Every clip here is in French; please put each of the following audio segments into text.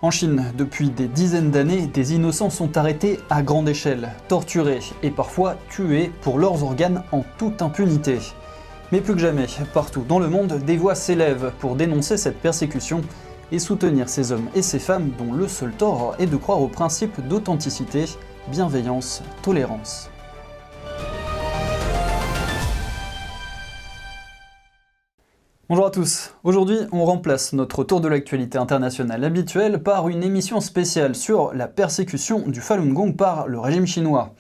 En Chine, depuis des dizaines d'années, des innocents sont arrêtés à grande échelle, torturés et parfois tués pour leurs organes en toute impunité. Mais plus que jamais, partout dans le monde, des voix s'élèvent pour dénoncer cette persécution et soutenir ces hommes et ces femmes dont le seul tort est de croire au principe d'authenticité, bienveillance, tolérance. Bonjour à tous, aujourd'hui on remplace notre tour de l'actualité internationale habituel par une émission spéciale sur la persécution du Falun Gong par le régime chinois.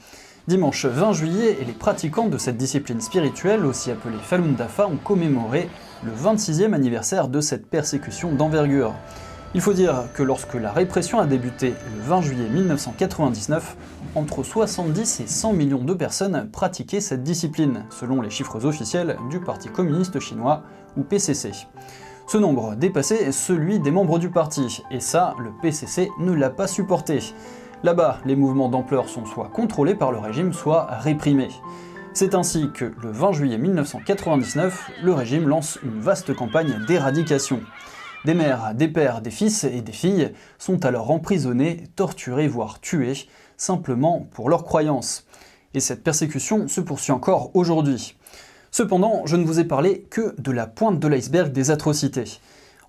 Dimanche 20 juillet, les pratiquants de cette discipline spirituelle, aussi appelée Falun Dafa, ont commémoré le 26e anniversaire de cette persécution d'envergure. Il faut dire que lorsque la répression a débuté le 20 juillet 1999, entre 70 et 100 millions de personnes pratiquaient cette discipline, selon les chiffres officiels du Parti communiste chinois, ou PCC. Ce nombre dépassait celui des membres du parti, et ça, le PCC ne l'a pas supporté. Là-bas, les mouvements d'ampleur sont soit contrôlés par le régime, soit réprimés. C'est ainsi que, le 20 juillet 1999, le régime lance une vaste campagne d'éradication. Des mères, des pères, des fils et des filles sont alors emprisonnés, torturés, voire tués, simplement pour leurs croyances. Et cette persécution se poursuit encore aujourd'hui. Cependant, je ne vous ai parlé que de la pointe de l'iceberg des atrocités.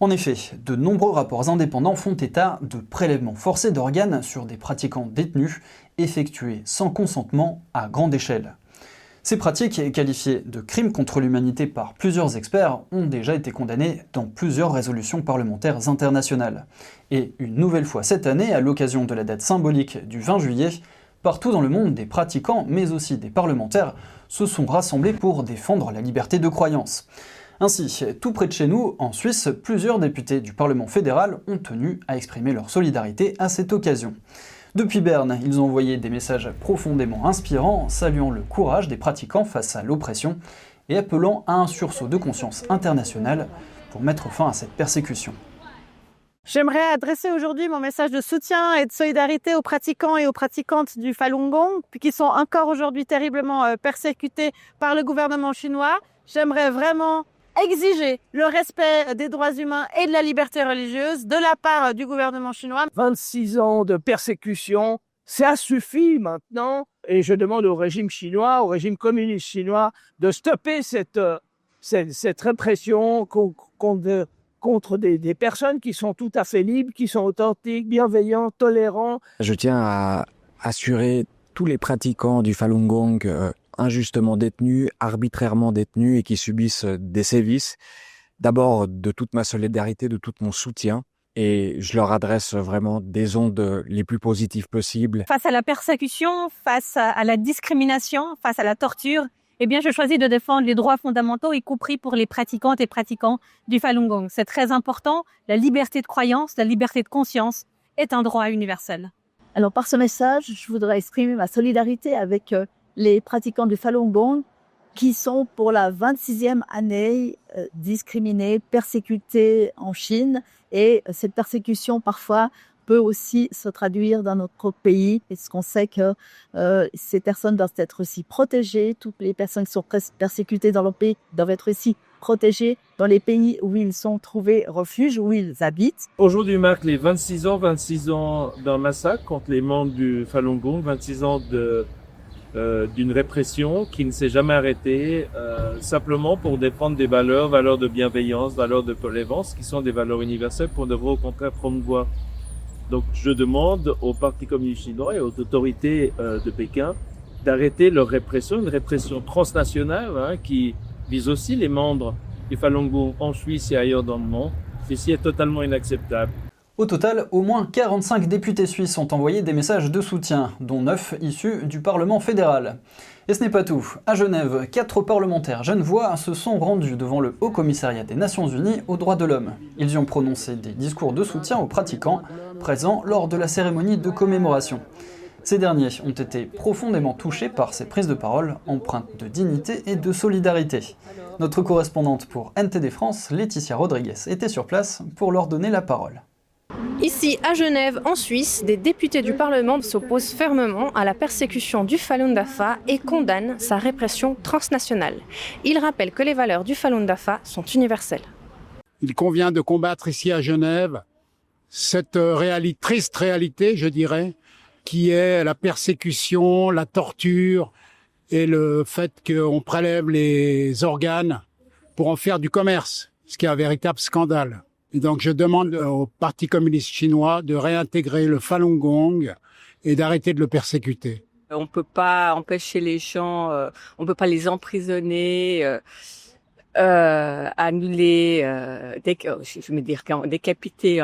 En effet, de nombreux rapports indépendants font état de prélèvements forcés d'organes sur des pratiquants détenus, effectués sans consentement à grande échelle. Ces pratiques, qualifiées de crimes contre l'humanité par plusieurs experts, ont déjà été condamnées dans plusieurs résolutions parlementaires internationales. Et une nouvelle fois cette année, à l'occasion de la date symbolique du 20 juillet, partout dans le monde, des pratiquants, mais aussi des parlementaires, se sont rassemblés pour défendre la liberté de croyance. Ainsi, tout près de chez nous, en Suisse, plusieurs députés du Parlement fédéral ont tenu à exprimer leur solidarité à cette occasion. Depuis Berne, ils ont envoyé des messages profondément inspirants, saluant le courage des pratiquants face à l'oppression et appelant à un sursaut de conscience internationale pour mettre fin à cette persécution. J'aimerais adresser aujourd'hui mon message de soutien et de solidarité aux pratiquants et aux pratiquantes du Falun Gong, qui sont encore aujourd'hui terriblement persécutés par le gouvernement chinois. J'aimerais vraiment exiger le respect des droits humains et de la liberté religieuse de la part du gouvernement chinois. 26 ans de persécution, ça suffit maintenant. Et je demande au régime chinois, au régime communiste chinois, de stopper cette répression contre des personnes qui sont tout à fait libres, qui sont authentiques, bienveillants, tolérants. Je tiens à assurer tous les pratiquants du Falun Gong injustement détenus, arbitrairement détenus et qui subissent des sévices, d'abord de toute ma solidarité, de tout mon soutien. Et je leur adresse vraiment des ondes les plus positives possibles. Face à la persécution, face à la discrimination, face à la torture, eh bien, je choisis de défendre les droits fondamentaux, y compris pour les pratiquantes et pratiquants du Falun Gong. C'est très important. La liberté de croyance, la liberté de conscience est un droit universel. Alors, par ce message, je voudrais exprimer ma solidarité avec les pratiquants du Falun Gong qui sont pour la 26e année discriminés, persécutés en Chine. Et cette persécution, parfois, peut aussi se traduire dans notre pays, puisqu'on sait que ces personnes doivent être aussi protégées. Toutes les personnes qui sont persécutées dans leur pays doivent être aussi protégées dans les pays où ils ont trouvé refuge, où ils habitent. Aujourd'hui marque les 26 ans d'un massacre contre les membres du Falun Gong, 26 ans d'une répression qui ne s'est jamais arrêtée, simplement pour défendre des valeurs de bienveillance, valeurs de tolérance, qui sont des valeurs universelles qu'on devrait au contraire promouvoir. Donc je demande au Parti communiste chinois et aux autorités de Pékin d'arrêter leur répression, une répression transnationale qui vise aussi les membres du Falun Gong en Suisse et ailleurs dans le monde. Ceci est totalement inacceptable. Au total, au moins 45 députés suisses ont envoyé des messages de soutien, dont 9 issus du Parlement fédéral. Et ce n'est pas tout. À Genève, 4 parlementaires genevois se sont rendus devant le Haut Commissariat des Nations Unies aux droits de l'homme. Ils y ont prononcé des discours de soutien aux pratiquants présents lors de la cérémonie de commémoration. Ces derniers ont été profondément touchés par ces prises de parole empreintes de dignité et de solidarité. Notre correspondante pour NTD France, Laetitia Rodriguez, était sur place pour leur donner la parole. Ici, à Genève, en Suisse, des députés du Parlement s'opposent fermement à la persécution du Falun Dafa et condamnent sa répression transnationale. Ils rappellent que les valeurs du Falun Dafa sont universelles. Il convient de combattre ici à Genève cette triste réalité, je dirais, qui est la persécution, la torture et le fait qu'on prélève les organes pour en faire du commerce, ce qui est un véritable scandale. Et donc je demande au Parti communiste chinois de réintégrer le Falun Gong et d'arrêter de le persécuter. On peut pas empêcher les gens, on peut pas les emprisonner, annuler, décapiter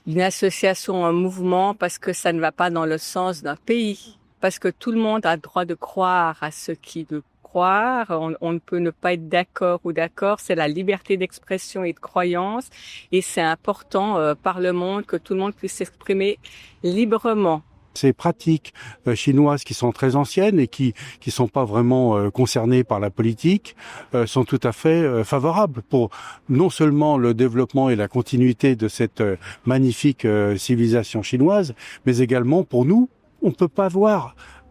une association, un mouvement parce que ça ne va pas dans le sens d'un pays. Parce que tout le monde a le droit de croire à ce qu'il veut croire. On ne peut ne pas être d'accord ou d'accord. C'est la liberté d'expression et de croyance. Et c'est important par le monde que tout le monde puisse s'exprimer librement. Ces pratiques chinoises qui sont très anciennes et qui sont pas vraiment concernées par la politique sont tout à fait favorables pour non seulement le développement et la continuité de cette magnifique civilisation chinoise, mais également pour nous. On peut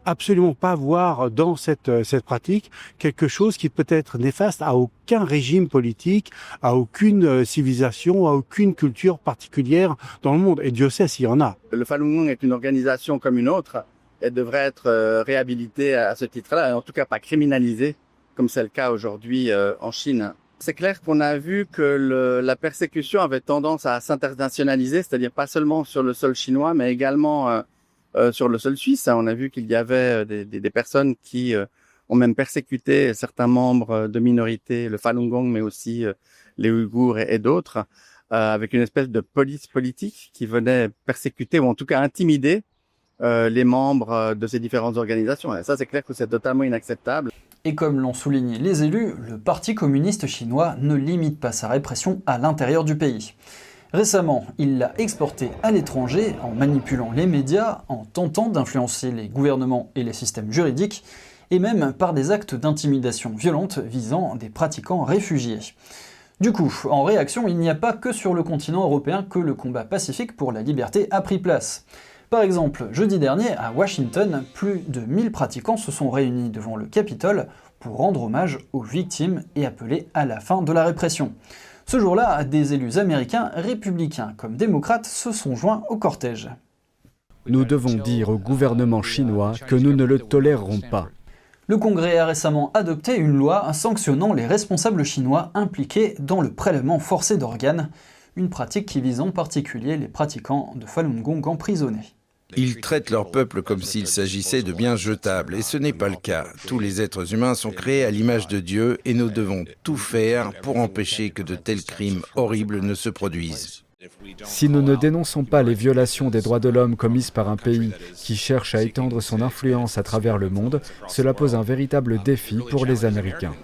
absolument pas voir dans cette pratique quelque chose qui peut être néfaste à aucun régime politique, à aucune civilisation, à aucune culture particulière dans le monde. Et Dieu sait s'il y en a. Le Falun Gong est une organisation comme une autre. Elle devrait être réhabilitée à ce titre-là, et en tout cas pas criminalisée, comme c'est le cas aujourd'hui en Chine. C'est clair qu'on a vu que la persécution avait tendance à s'internationaliser, c'est-à-dire pas seulement sur le sol chinois, mais également sur le sol suisse. On a vu qu'il y avait des personnes qui ont même persécuté certains membres de minorités, le Falun Gong, mais aussi les Ouïghours et d'autres, avec une espèce de police politique qui venait persécuter ou en tout cas intimider les membres de ces différentes organisations. Et ça, c'est clair que c'est totalement inacceptable. Et comme l'ont souligné les élus, le Parti communiste chinois ne limite pas sa répression à l'intérieur du pays. Récemment, il l'a exporté à l'étranger en manipulant les médias, en tentant d'influencer les gouvernements et les systèmes juridiques, et même par des actes d'intimidation violente visant des pratiquants réfugiés. Du coup, en réaction, il n'y a pas que sur le continent européen que le combat pacifique pour la liberté a pris place. Par exemple, jeudi dernier, à Washington, plus de 1000 pratiquants se sont réunis devant le Capitole pour rendre hommage aux victimes et appeler à la fin de la répression. Ce jour-là, des élus américains, républicains comme démocrates, se sont joints au cortège. Nous devons dire au gouvernement chinois que nous ne le tolérerons pas. Le Congrès a récemment adopté une loi sanctionnant les responsables chinois impliqués dans le prélèvement forcé d'organes, une pratique qui vise en particulier les pratiquants de Falun Gong emprisonnés. Ils traitent leur peuple comme s'il s'agissait de biens jetables, et ce n'est pas le cas. Tous les êtres humains sont créés à l'image de Dieu, et nous devons tout faire pour empêcher que de tels crimes horribles ne se produisent. Si nous ne dénonçons pas les violations des droits de l'homme commises par un pays qui cherche à étendre son influence à travers le monde, cela pose un véritable défi pour les Américains.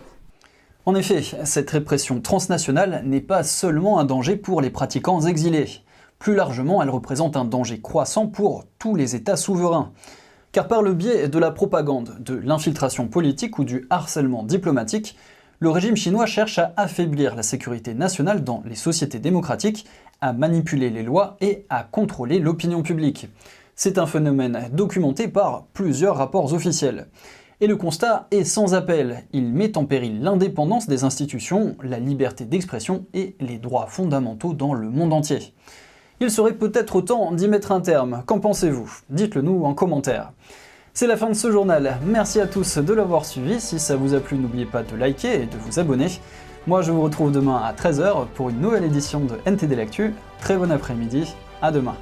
En effet, cette répression transnationale n'est pas seulement un danger pour les pratiquants exilés. Plus largement, elle représente un danger croissant pour tous les États souverains. Car par le biais de la propagande, de l'infiltration politique ou du harcèlement diplomatique, le régime chinois cherche à affaiblir la sécurité nationale dans les sociétés démocratiques, à manipuler les lois et à contrôler l'opinion publique. C'est un phénomène documenté par plusieurs rapports officiels. Et le constat est sans appel. Il met en péril l'indépendance des institutions, la liberté d'expression et les droits fondamentaux dans le monde entier. Il serait peut-être temps d'y mettre un terme. Qu'en pensez-vous? Dites-le nous en commentaire. C'est la fin de ce journal. Merci à tous de l'avoir suivi. Si ça vous a plu, n'oubliez pas de liker et de vous abonner. Moi, je vous retrouve demain à 13h pour une nouvelle édition de NTD L'Actu. Très bon après-midi. À demain.